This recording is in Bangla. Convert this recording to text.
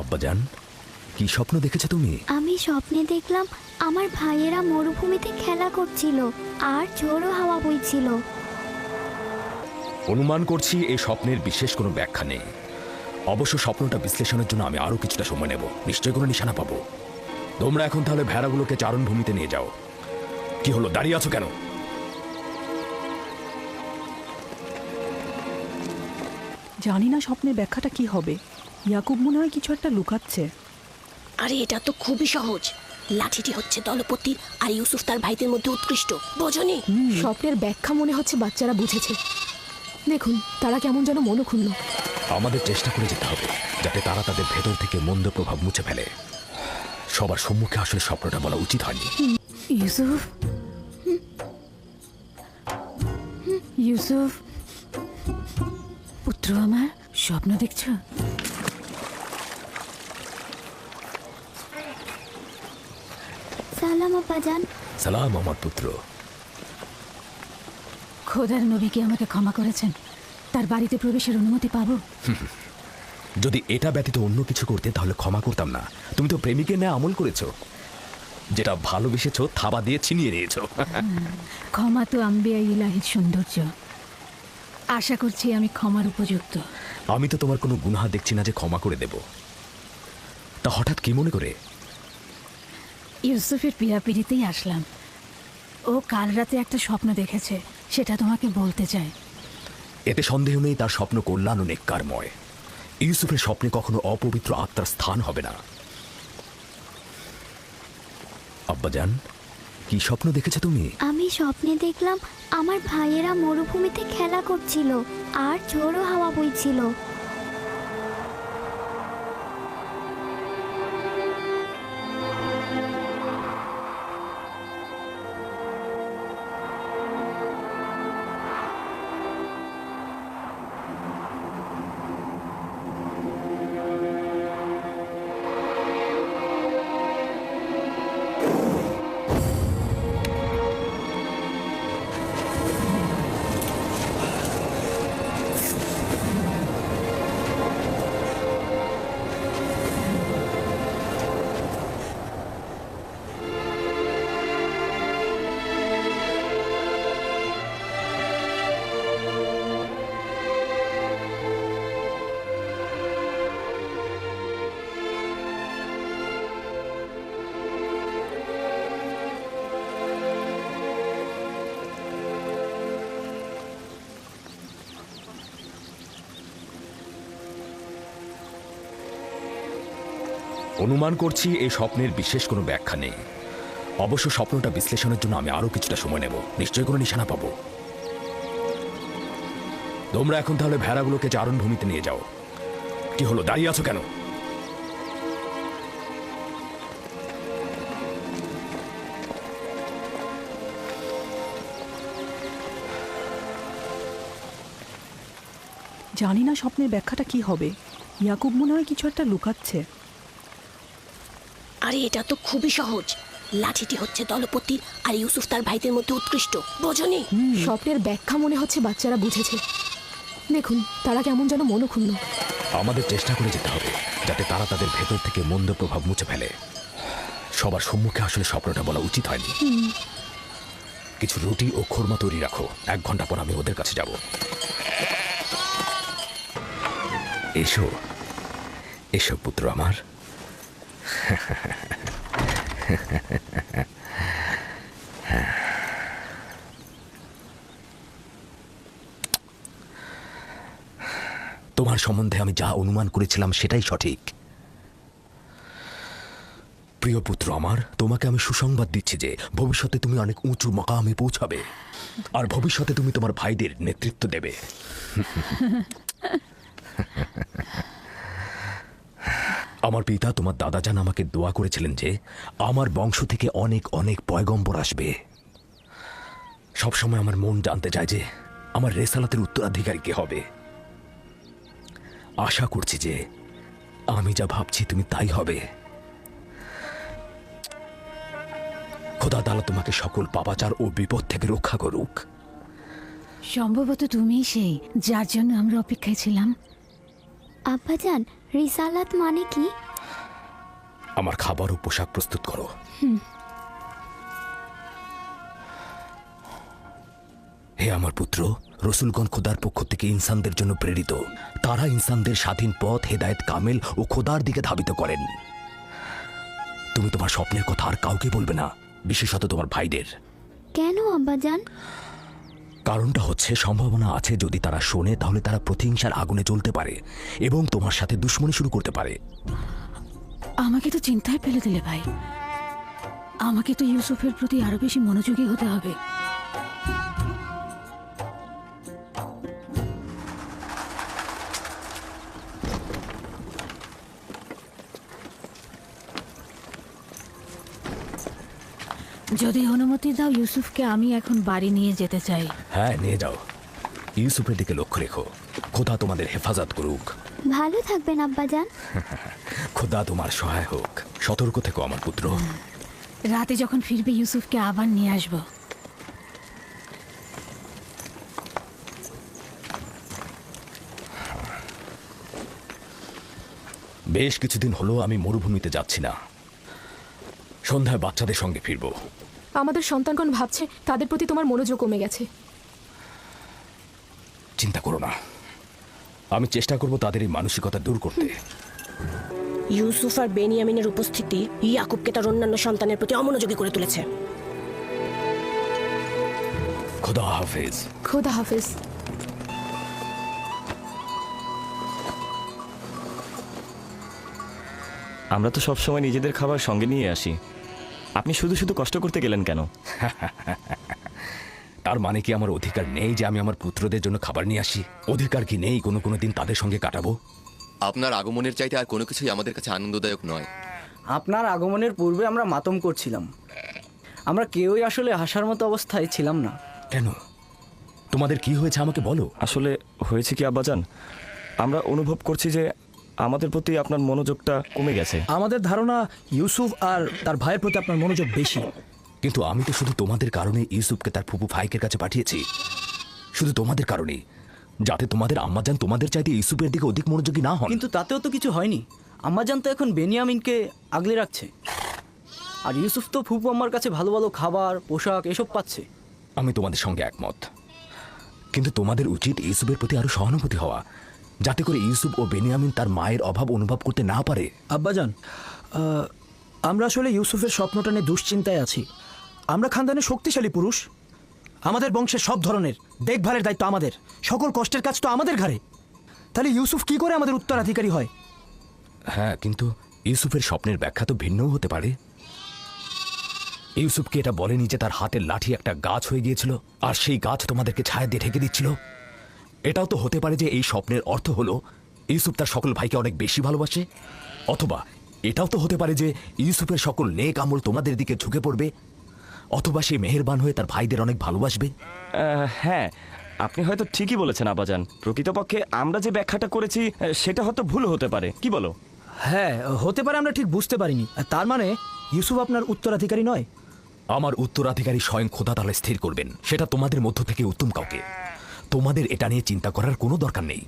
আব্বাজান, কি স্বপ্ন দেখেছো তুমি? আমি স্বপ্নে দেখলাম আমার ভাইয়েরা মরুভূমিতে খেলা করছিল আর ঝোড়ো হাওয়া বইছিল। অনুমান করছি এই স্বপ্নের বিশেষ কোনো ব্যাখ্যা নেই। অবশ্য স্বপ্নটা বিশ্লেষণের জন্য আমি আরো কিছুটা সময় নেব। নিশ্চয়ই কোনো নিশানা পাবো। তোমরা এখন তাহলে ভেড়াগুলোকে চারণভূমিতে নিয়ে যাও। কি হলো, দাঁড়িয়ে আছো কেন? জানি না স্বপ্নের ব্যাখ্যাটা কি হবে। ইয়াকুব মনে হয় কিছু একটা লুকাচ্ছে। আরে এটা তো খুবই সহজ। লাঠিটি হচ্ছে দলপতি আর ইউসুফ তার ভাইদের মধ্যে উৎকৃষ্ট, বোঝনি? স্বপ্নের ব্যাখ্যা মনে হচ্ছে বাচ্চারা বুঝেছে। দেখুন তারা কেমন যেন মনক্ষুণ্ণ। আমাদের চেষ্টা করে যেতে হবে যাতে তারা তাদের ভেতর থেকে মন্দ প্রভাব মুছে ফেলে। সবার সম্মুখে আসলে স্বপ্নটা বলা উচিত হয়নি। ইউসুফ, ইউসুফ পুত্র আমার, স্বপ্ন দেখছো? সালাম আব্বাজান। সালাম আমার পুত্র। খোদার নবী কি আমাকে ক্ষমা করেছেন? তার বাড়িতে প্রবেশের অনুমতি পাবো? যদি এটা ব্যতীত অন্য কিছু করতে তাহলে ক্ষমা করতাম না। তুমি তো প্রেমিকের ন্যায় আমল করেছো, যেটা ভালোবেসেছো থাবা দিয়ে ছিনিয়ে নিয়েছো। ক্ষমা তো আম্বিয়া ইলাহির সৌন্দর্য। আশা করছি আমি ক্ষমার উপযুক্ত। আমি তো তোমার কোনো গুনাহ দেখছি না যে ক্ষমা করে দেব। তা হঠাৎ কি মনে করে? ইউসুফের পীড়াপিড়িতেই আসলাম। ও কাল রাতে একটা স্বপ্ন দেখেছে, সেটা তোমাকে বলতে চাই। এতে সন্দেহ নেই তার স্বপ্ন কল্যাণ ও নেককারময়। ইউসুফের স্বপ্নে কখনো অপবিত্র আত্মার স্থান হবে না। আব্বাজান, কি স্বপ্ন দেখেছো তুমি? আমি স্বপ্নে দেখলাম আমার ভাইয়েরা মরুভূমিতে খেলা করছিল আর ঝোড়ো হাওয়া বইছিল। অনুমান করছি এই স্বপ্নের বিশেষ কোনো ব্যাখ্যা নেই। অবশ্য স্বপ্নটা বিশ্লেষণের জন্য আমি আরো কিছুটা সময় নেব। নিশ্চয়ই কোনো নিশানা পাবো। তোমরা এখন তাহলে ভেড়াগুলোকে চারণভূমিতে নিয়ে যাও। কি হলো, দাঁড়িয়ে আছো কেন? জানি না স্বপ্নের ব্যাখ্যাটা কি হবে। ইয়াকুব মনে হয় কিছু একটা লুকাচ্ছে। আরে এটা তো খুবই সহজ। লাঠিটি হচ্ছে দলপতি আর ইউসুফ তার ভাইদের মধ্যে উৎকৃষ্ট, বোঝনি? স্বপ্নের ব্যাখ্যা মনে হচ্ছে বাচ্চারা বুঝেছে। দেখুন তারা কেমন যেন মনক্ষুণ্ণ। আমাদের চেষ্টা করে যেতে হবে যাতে তারা তাদের ভেতর থেকে মন্দ প্রভাব মুছে ফেলে। সবার সম্মুখে আসলে স্বপ্নটা বলা উচিত হয়নি। কিছু রুটি ও খোরমা তৈরি রাখো। 1 ঘন্টা পর আমি ওদের কাছে যাব। এসো এসো পুত্র আমার। তোমার সম্বন্ধে আমি যা অনুমান করেছিলাম সেটাই সঠিক। প্রিয় পুত্র আমার, তোমাকে আমি সুসংবাদ দিচ্ছি যে ভবিষ্যতে তুমি অনেক উঁচু মাকামে পৌঁছাবে আর ভবিষ্যতে তুমি তোমার ভাইদের নেতৃত্ব দেবে। আমার পিতা তোমার দাদাজান আমাকে দোয়া করেছিলেন যে আমার বংশ থেকে অনেক অনেক পয়গম্বর আসবে। সবসময় আমার মন জানতে চায় যে আমার রেসালাতের উত্তরাধিকারী কে হবে। আশা করছি যে আমি যা ভাবছি তুমি তাই হবে। খোদা তাআলা তোমাকে সকল পাপাচার ও বিপদ থেকে রক্ষা করুক। সম্ভবত তুমিই সেই যার জন্য আমরা অপেক্ষায় ছিলাম। আব্বাজান, রিসালাত মানে কি? আমার খাবার ও পোশাক প্রস্তুত করো। হে আমার পুত্র, রসুলগণ খোদার পক্ষ থেকে ইনসানদের জন্য প্রেরিত। তারা ইনসানদের স্বাধীন পথ, হেদায়েত কামেল ও খোদার দিকে ধাবিত করেন। তুমি তোমার স্বপ্নের কথা আর কাউকে বলবে না, বিশেষত তোমার ভাইদের। কেন আব্বাজান? কারণটা হচ্ছে, সম্ভাবনা আছে যদি তারা শোনে তাহলে তারা প্রতিহিংসার আগুনে জ্বলতে পারে এবং তোমার সাথে দুশ্মনী শুরু করতে পারে। আমাকে তো চিন্তায় ফেলে দিলে ভাই। আমাকে তো ইউসুফের প্রতি আরো বেশি মনোযোগী হতে হবে। যদি অনুমতি দাও, ইউসুফকে আমি এখন বাড়ি নিয়ে যেতে চাই। হ্যাঁ, নিয়ে যাও। ইউসুফের দিকে লক্ষ্য রেখো। খোদা তোমাদের হেফাজত করুক। ভালো থাকবেন আব্বাজান। খোদা তোমার সহায় হোক। সতর্ক থেকো আমার পুত্র। রাতে যখন ফিরবে ইউসুফকে আবার নিয়ে আসবো। বেশ কিছুদিন হলো আমি মরুভূমিতে যাচ্ছি না। সন্ধ্যায় বাচ্চাদের সঙ্গে ফিরবো। আমাদের সন্তানগণ ভাবছে তাদের প্রতি তোমার মনোযোগ কমে গেছে। চিন্তা করো না, আমি চেষ্টা করব তাদের এই মানসিকতা দূর করতে। ইউসুফ আর বেনিয়ামিনের উপস্থিতি ইয়াকুবকে তার অন্যান্য সন্তানের প্রতি অমনোযোগী করে তুলেছে। খোদা হাফেজ। খোদা হাফেজ। আমরা তো সবসময় নিজেদের খাবার সঙ্গে নিয়ে আসি, আপনি শুধু শুধু কষ্ট করতে গেলেন কেন? তার মানে কি আমার অধিকার নেই যে আমি আমার পুত্রদের জন্য খাবার নিয়ে আসি? অধিকার কি নেই কোনো কোনো দিন তাদের সঙ্গে কাটাবো? আপনার আগমনের চাইতে আর কোনো কিছুই আমাদের কাছে আনন্দদায়ক নয়। আপনার আগমনের পূর্বে আমরা মাতম করছিলাম। আমরা কেউই আসলে হাসার মতো অবস্থায় ছিলাম না। কেন? তোমাদের কি হয়েছে আমাকে বলো। আসলে হয়েছে কি আব্বাজান, আমরা অনুভব করছি যে আমাদের প্রতি আপনার মনোযোগটা কমে গেছে। আমাদের ধারণা ইউসুফ আর তার ভাইয়ের প্রতি আপনার মনোযোগ বেশি। কিন্তু আমি তো শুধু তোমাদের কারণে ইউসুফকে তার ফুপু ফাইকের কাছে পাঠিয়েছি। শুধু তোমাদের কারণেই, যাতে তোমাদের আম্মাজান তোমাদের চাইতে ইউসুফের দিকে অধিক মনোযোগী না হন। কিন্তু তাতেও তো কিছু হয়নি। আম্মাজান তো এখন বেনিয়ামিনকে আগলে রাখছে, আর ইউসুফ তো ফুপু আম্মার কাছে ভালো ভালো খাবার, পোশাক এসব পাচ্ছে। আমি তোমাদের সঙ্গে একমত, কিন্তু তোমাদের উচিত ইউসুফের প্রতি আরো সহানুভূতি হওয়া, যাতে করে ইউসুফ ও বেনিয়ামিন তার মায়ের অভাব অনুভব করতে না পারে। আব্বাজান, আমরা আসলে ইউসুফের স্বপ্নটা নিয়ে দুশ্চিন্তায় আছি। আমরা খানদানের শক্তিশালী পুরুষ, আমাদের বংশের সব ধরনের দেখভালের দায়িত্ব আমাদের, সকল কষ্টের কাজ তো আমাদের ঘাড়ে। তাহলে ইউসুফ কি করে আমাদের উত্তরাধিকারী হয়? হ্যাঁ, কিন্তু ইউসুফের স্বপ্নের ব্যাখ্যা তো ভিন্নও হতে পারে। ইউসুফকে এটা বলেনি যে তার হাতের লাঠি একটা গাছ হয়ে গিয়েছিল আর সেই গাছ তোমাদেরকে ছায়া দিয়ে ঢেকে দিচ্ছিল? এটাও তো হতে পারে যে এই স্বপ্নের অর্থ হলো ইউসুফ তার সকল ভাইকে অনেক বেশি ভালোবাসে। অথবা এটাও তো হতে পারে যে ইউসুফের সকল নেক আমল তোমাদের দিকে ঝুঁকে পড়বে। অথবা সে মেহেরবান হয়ে তার ভাইদের অনেক ভালোবাসবে। হ্যাঁ, আপনি হয়তো ঠিকই বলেছেন আব্বাজান। প্রকৃতপক্ষে আমরা যে ব্যাখ্যাটা করেছি সেটা হয়তো ভুল হতে পারে, কি বলো? হ্যাঁ, হতে পারে, আমরা ঠিক বুঝতে পারিনি। তার মানে ইউসুফ আপনার উত্তরাধিকারী নয়? আমার উত্তরাধিকারী স্বয়ং খোদা তাআলা স্থির করবেন, সেটা তোমাদের মধ্য থেকে উত্তম কাউকে। তোমাদের এটা নিয়ে চিন্তা করার কোনো দরকার নেই।